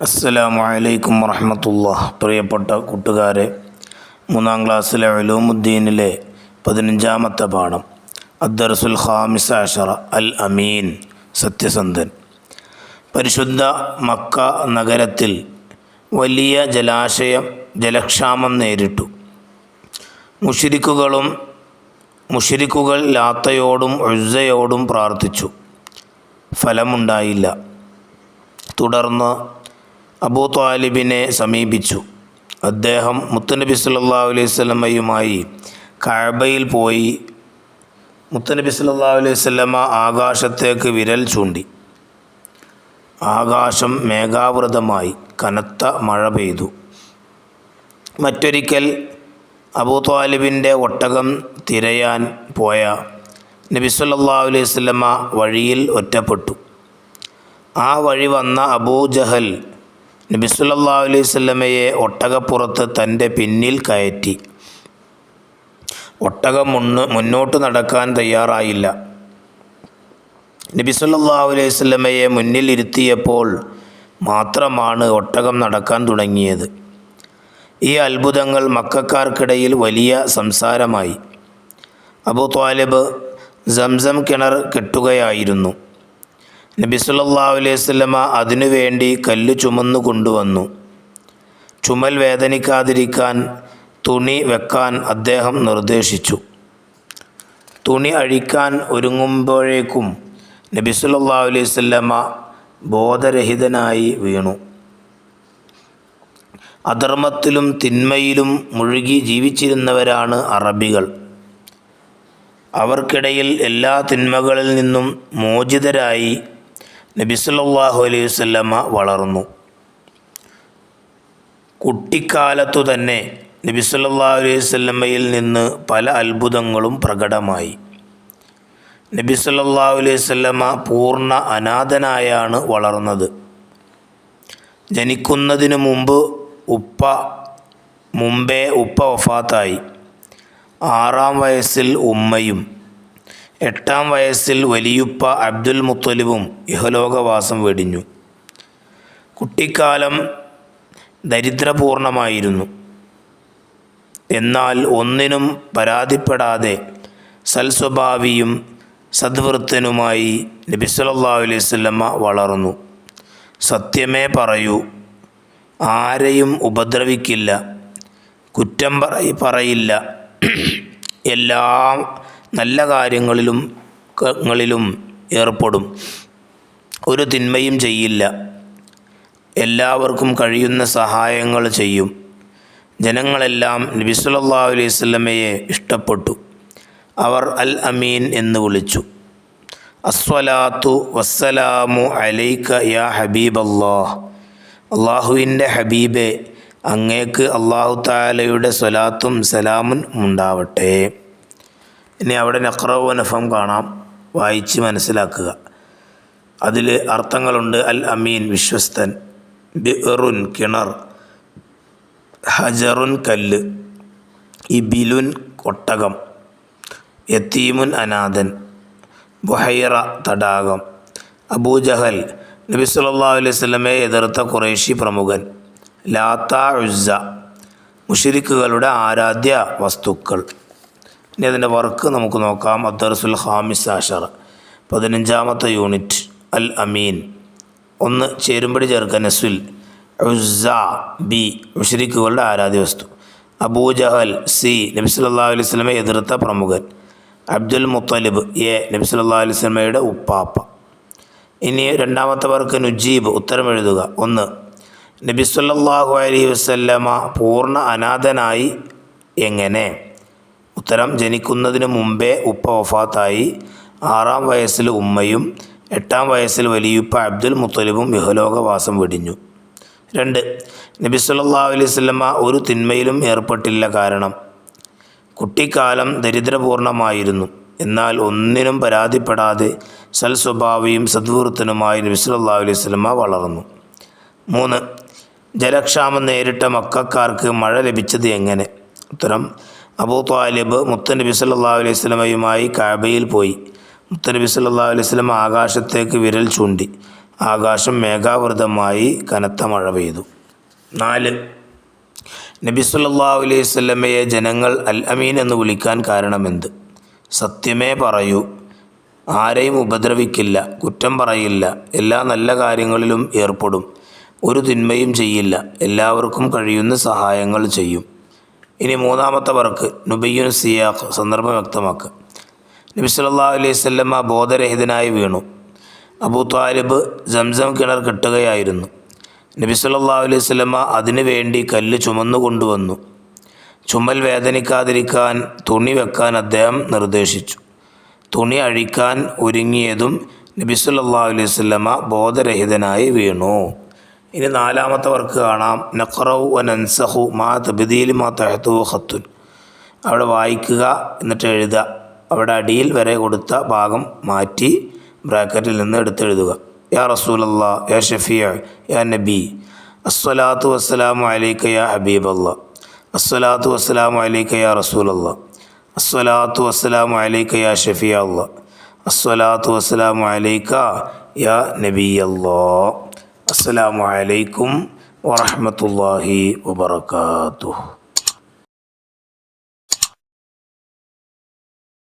അസ്സലാമു അലൈക്കും വറഹ്മത്തുള്ളാഹി. പ്രിയപ്പെട്ട കൂട്ടുകാരെ, 3-ാം ക്ലാസ്സിലെ ഉലൂമുദ്ദീനിലെ 15-ാമത്തെ പാഠം അദ്ദർസുൽ ഖാമിസ അശറ അൽ അമീൻ, സത്യസന്ധൻ. പരിശുദ്ധ മക്ക നഗരത്തിൽ വലിയ ജലക്ഷാമം നേരിട്ടു. മുശ്രിക്കുകൾ ലാത്തയോടും ഉസ്സയോടും പ്രാർത്ഥിച്ചു. ഫലമുണ്ടായില്ല. തുടർന്ന് അബൂ ത്വാലിബിനെ സമീപിച്ചു. അദ്ദേഹം മുത്തുനബി സല്ലല്ലാഹു അലൈഹി വസല്ലമയുമായി കഅബയിൽ പോയി. മുത്തുനബി സല്ലല്ലാഹു അലൈഹി വസല്ലമ ആകാശത്തേക്ക് വിരൽ ചൂണ്ടി. ആകാശം മേഘാവൃതമായി. കനത്ത മഴ പെയ്തു. മറ്റൊരിക്കൽ അബൂ ത്വാലിബിൻ്റെ ഒട്ടകം തിരയാൻ പോയ നബി സല്ലല്ലാഹു അലൈഹി വസല്ലമ വഴിയിൽ ഒറ്റപ്പെട്ടു. ആ വഴി വന്ന അബൂ ജഹൽ നബി സല്ലല്ലാഹു അലൈഹി വസല്ലമയെ ഒട്ടകപ്പുറത്ത് തൻ്റെ പിന്നിൽ കയറ്റി. ഒട്ടകം മുന്നോട്ട് നടക്കാൻ തയ്യാറായില്ല. നബി സല്ലല്ലാഹു അലൈഹി വസല്ലമയെ മുന്നിൽ ഇരുത്തിയപ്പോൾ മാത്രമാണ് ഒട്ടകം നടക്കാൻ തുടങ്ങിയത്. ഈ അത്ഭുതങ്ങൾ മക്കക്കാർക്കിടയിൽ വലിയ സംസാരമായി. അബൂ ത്വാലിബ് സംസം കിണർ കെട്ടുകയായിരുന്നു. നബി സല്ലല്ലാഹു അലൈഹി വസല്ലമ അതിനുവേണ്ടി കല്ല് ചുമന്നു കൊണ്ടുവന്നു. ചുമൽ വേദനിക്കാതിരിക്കാൻ തുണി വെക്കാൻ അദ്ദേഹം നിർദ്ദേശിച്ചു. തുണി അഴിക്കാൻ ഒരുങ്ങുമ്പോഴേക്കും നബി സല്ലല്ലാഹു അലൈഹി വസല്ലമ ബോധരഹിതനായി വീണു. അധർമ്മത്തിലും തിന്മയിലും മുഴുകി ജീവിച്ചിരുന്നവരാണ് അറബികൾ. അവർക്കിടയിൽ എല്ലാ തിന്മകളിൽ നിന്നും മോചിതരായി നബി സല്ലല്ലാഹു അലൈഹി വസല്ലമ വളർന്നു. കുട്ടിക്കാലത്തു തന്നെ നബി സല്ലല്ലാഹു അലൈഹി വസല്ലമയിൽ നിന്ന് പല അത്ഭുതങ്ങളും പ്രകടമായി. നബി സല്ലല്ലാഹു അലൈഹി വസല്ലമ പൂർണ്ണ അനാഥനായാണ് വളർന്നത്. ജനിക്കുന്നതിന് മുമ്പേ ഉപ്പ വഫാത്തായി. 6-ാം വയസ്സിൽ ഉമ്മയും 8-ാം വയസ്സിൽ വലിയുപ്പ അബ്ദുൽ മുത്തലിബും ഇഹലോകവാസം വെടിഞ്ഞു. കുട്ടിക്കാലം ദരിദ്രപൂർണമായിരുന്നു. എന്നാൽ ഒന്നിനും പരാതിപ്പെടാതെ സൽസ്വഭാവിയും സദ്വൃത്തനുമായി നബി സല്ലല്ലാഹു അലൈഹി വസല്ലമ വളർന്നു. സത്യമേ പറയൂ, ആരെയും ഉപദ്രവിക്കില്ല, കുറ്റം പറയില്ല, എല്ലാ നല്ല കാര്യങ്ങളിലും ഏർപ്പെടും, ഒരു തിന്മയും ചെയ്യില്ല, എല്ലാവർക്കും കഴിയുന്ന സഹായങ്ങൾ ചെയ്യും. ജനങ്ങളെല്ലാം നബി സല്ലല്ലാഹു അലൈഹി വസല്ലമയെ ഇഷ്ടപ്പെട്ടു. അവർ അൽ അമീൻ എന്ന് വിളിച്ചു. അസ്സലാത്തു വസ്സലാമു അലൈക യാ ഹബീബല്ലാഹ്. അള്ളാഹുവിൻ്റെ ഹബീബെ, അങ്ങേക്ക് അള്ളാഹു തആലയുടെ സ്വലാത്തും സലാമും ഉണ്ടാവട്ടെ. ഇനി അവിടെ നഖ്റഉ നഫം കാണാം, വായിച്ച് മനസ്സിലാക്കുക. അതിൽ അർത്ഥങ്ങളുണ്ട്. അൽ അമീൻ വിശ്വസ്തൻ, ബിറുൻ കിണർ, ഹജറുൻ കല്ല്, ഇബിലുൻ ഒട്ടകം, യതീമുൻ അനാഥൻ, ബുഹൈറ തടാകം. അബൂജഹൽ നബി സല്ലല്ലാഹു അലൈഹി വസല്ലമയെ എതിർത്ത ഖുറൈശി പ്രമുഖൻ. ലാത്ത ഉസ്സ മുശ്രിക്കുകളുടെ ആരാധ്യ വസ്തുക്കൾ. ഇനി അതിൻ്റെ വർക്ക് നമുക്ക് നോക്കാം. അദ്ദർസുൽ ഖാമിസ അശറ, 15-ാമത്തെ യൂണിറ്റ്. അൽ അമീൻ. 1 ചേരുംപടി ചേർക്കുക. നസ്വിൽ. ഉസ്സ ബി മുശ്രിക്കുകളുടെ ആരാധ്യ വസ്തു. അബൂജഹൽ സി നബി സല്ലല്ലാഹു അലൈഹി വസല്ലമയെ എതിർത്ത പ്രമുഖൻ. അബ്ദുൽ മുത്തലിബ് എ നബി സല്ലല്ലാഹു അലൈഹി വസല്ലമയുടെ ഉപ്പാപ്പ. ഇനി 2-ാമത്തെ വർക്ക് നുജീബ്, ഉത്തരം എഴുതുക. 1 നബി സല്ലല്ലാഹു അലൈഹി വസല്ലമ പൂർണ്ണ അനാഥനായി എങ്ങനെ? ഉത്തരം ജനിക്കുന്നതിന് മുമ്പേ ഉപ്പ വഫാത്തായി. 6-ാം വയസ്സിൽ ഉമ്മയും 8-ാം വയസ്സിൽ വലിയുപ്പ അബ്ദുൽ മുത്തലിബും ഇഹലോകവാസം വെടിഞ്ഞു. 2 നബി സല്ലല്ലാഹു അലൈഹി വസല്ലമ ഒരു തിന്മയിലും ഏർപ്പെട്ടില്ല. കാരണം കുട്ടിക്കാലം ദരിദ്രപൂർണമായിരുന്നു. എന്നാൽ ഒന്നിനും പരാതിപ്പെടാതെ സൽസ്വഭാവിയും സദ്വൃത്തനുമായി നബി സല്ലല്ലാഹു അലൈഹി വസല്ലമ വളർന്നു. 3 ജലക്ഷാമം നേരിട്ട മക്കക്കാർക്ക് മഴ ലഭിച്ചത് എങ്ങനെ? ഉത്തരം അബൂ ത്വാലിബ് മുത്തുനബി സല്ലല്ലാഹു അലൈഹി വസല്ലമയുമായി കഅബയിൽ പോയി. മുത്തുനബി സല്ലല്ലാഹു അലൈഹി വസല്ലമ ആകാശത്തേക്ക് വിരൽ ചൂണ്ടി. ആകാശം മേഘാവൃതമായി കനത്ത മഴ പെയ്തു. 4. നബി സല്ലല്ലാഹു അലൈഹി വസല്ലമയെ ജനങ്ങൾ അൽ അമീൻ എന്ന് വിളിക്കാൻ കാരണമെന്ത്? സത്യമേ പറയൂ, ആരെയും ഉപദ്രവിക്കില്ല, കുറ്റം പറയില്ല, എല്ലാ നല്ല കാര്യങ്ങളിലും ഏർപ്പെടും, ഒരു തിന്മയും ചെയ്യില്ല, എല്ലാവർക്കും കഴിയുന്ന സഹായങ്ങൾ ചെയ്യും. ഇനി 3-ാമത്തെ വർക്ക് നുബയ്യുൻ സിയാഖ്, സന്ദർഭം വ്യക്തമാക്കുക. നബി സല്ലല്ലാഹു അലൈഹി വസല്ലമ ബോധരഹിതനായി വീണു. അബൂ ത്വാലിബ് സംസം കിണർ കെട്ടുകയായിരുന്നു. നബി സല്ലല്ലാഹു അലൈഹി വസല്ലമ അതിനു വേണ്ടി കല്ല് ചുമന്നു കൊണ്ടുവന്നു. ചുമൽ വേദനിക്കാതിരിക്കാൻ തുണി വെക്കാൻ അദ്ദേഹം നിർദ്ദേശിച്ചു. തുണി അഴിക്കാൻ ഒരുങ്ങിയതും നബി സല്ലല്ലാഹു അലൈഹി വസല്ലമ ബോധരഹിതനായി വീണു. ഇനി 4-ാമത്തെ വർക്ക് കാണാം. നഖറഉ വ നൻസഖു മാ തബ്ദീലി മാ തഹ്തുഹു ഖത്തുൻ. അവിടെ വായിക്കുക, എന്നിട്ട് എഴുതുക. അവിടെ അടിയിൽ വരെ കൊടുത്ത ഭാഗം മാറ്റി ബ്രാക്കറ്റിൽ നിന്ന് എടുത്തെഴുതുക. യാ റസൂലല്ലാഹ്, യാ ഷഫീഅ, യാ നബി, അസ്സലാത്തു വസ്സലാമു അലൈക യാ ഹബീബല്ലാഹ്, അസ്സലാത്തു വസ്സലാമു അലൈക യാ റസൂലല്ലാഹ്, അസ്സലാത്തു വസ്സലാമു അലൈക യാ ഷഫീഅല്ലാഹ്, അസ്സലാത്തു വസ്സലാമു അലൈക യാ നബിയല്ലാഹ്. അസ്സലാമു അലൈക്കും വറഹ്മത്തുള്ളാഹി വബറകാതുഹു.